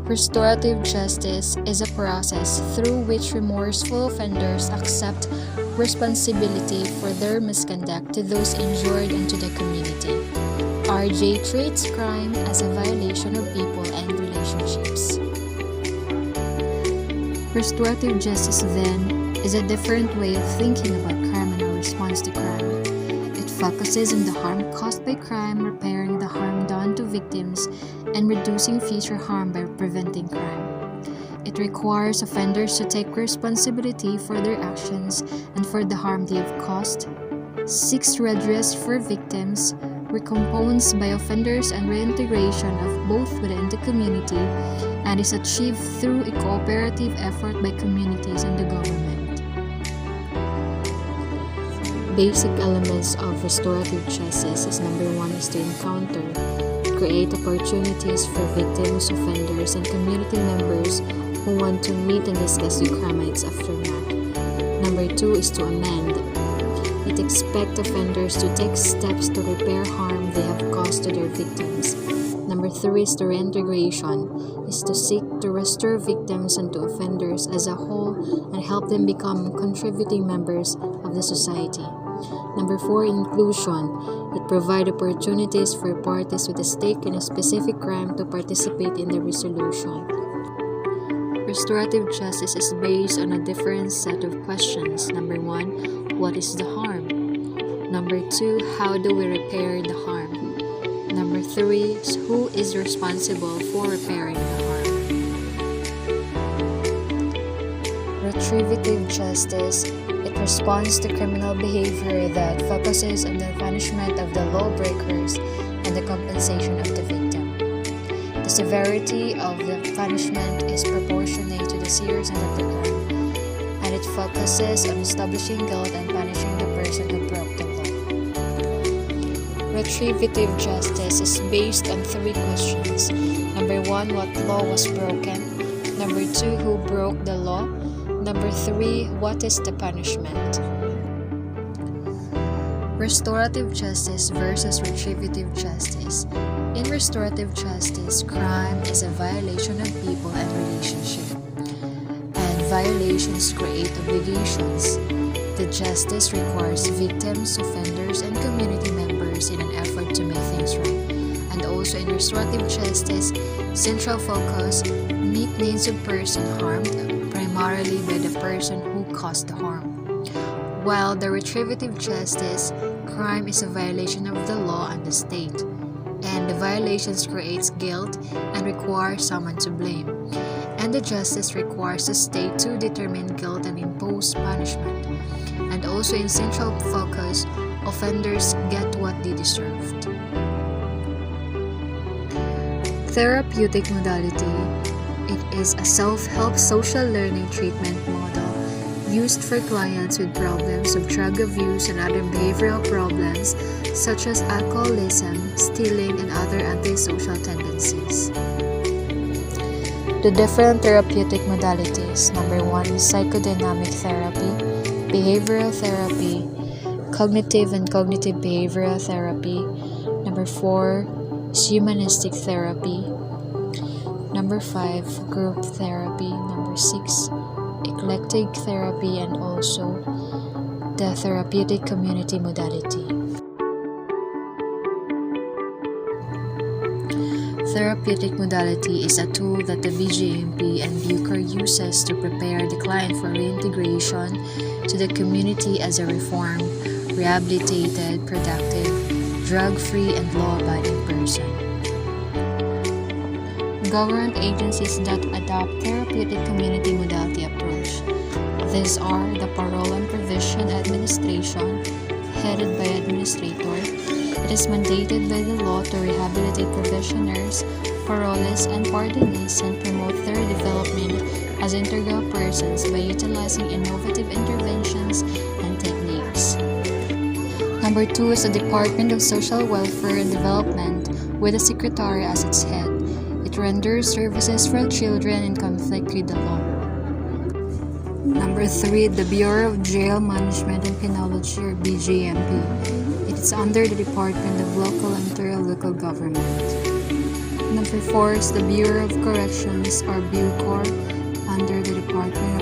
Restorative justice is a process through which remorseful offenders accept responsibility for their misconduct to those injured and to the community. RJ treats crime as a violation of people and relationships. Restorative justice, then, is a different way of thinking about crime and our response to crime. It focuses on the harm caused by crime, repairing the harm done to victims, and reducing future harm by preventing crime. It requires offenders to take responsibility for their actions and for the harm they have caused, seeks redress for victims, recompense by offenders, and reintegration of both within the community, and is achieved through a cooperative effort by communities and the government. Basic elements of restorative justice is number 1 is to encounter, create opportunities for victims, offenders, and community members who want to meet and discuss the crime and its aftermath. Number 2 is to amend. It expects offenders to take steps to repair harm they have caused to their victims. Number 3 is to reintegration, is to seek to restore victims and to offenders as a whole and help them become contributing members of the society. Number 4, inclusion. It provides opportunities for parties with a stake in a specific crime to participate in the resolution. Restorative justice is based on a different set of questions. Number 1, what is the harm? Number 2, how do we repair the harm? Number 3, who is responsible for repairing the harm? Retributive justice. It responds to criminal behavior that focuses on the punishment of the lawbreakers and the compensation of the victim. The severity of the punishment is proportionate to the seriousness of the crime, and it focuses on establishing guilt and punishing the person who broke the law. Retributive justice is based on 3 questions. Number 1, what law was broken? Number 2, who broke the law? Number 3, what is the punishment? Restorative justice versus retributive justice. In restorative justice, crime is a violation of people and relationship, and violations create obligations. The justice requires victims, offenders, and community members in an effort to make things right. And also in restorative justice, central focus meet needs of person harmed, primarily by the person who caused the harm. While the retributive justice, crime is a violation of the law and the state, and the violations creates guilt and requires someone to blame. And the justice requires the state to determine guilt and impose punishment. And also in central focus, offenders get what they deserved. Therapeutic modality. It is a self-help social learning treatment model used for clients with problems of drug abuse and other behavioral problems such as alcoholism, stealing, and other antisocial tendencies. The different therapeutic modalities. Number 1 is psychodynamic therapy, behavioral therapy, cognitive and cognitive behavioral therapy. Number 4 is humanistic therapy. Number 5, group therapy. Number 6, eclectic therapy, and also the therapeutic community modality. Therapeutic modality is a tool that the BGMP and Bucher uses to prepare the client for reintegration to the community as a reformed, rehabilitated, productive, drug-free, and law-abiding person. Government agencies that adopt therapeutic community modality approach. These are the Parole and Provision Administration, headed by Administrator. It is mandated by the law to rehabilitate probationers, parolees, and pardonsees and promote their development as integral persons by utilizing innovative interventions and techniques. Number 2 is the Department of Social Welfare and Development, with a secretary as its head. It renders services for children in conflict with the law. Number 3, the Bureau of Jail Management and Penology, or BJMP. It is under the Department of Local and Local Government. Number 4 is the Bureau of Corrections or BUCOR under the Department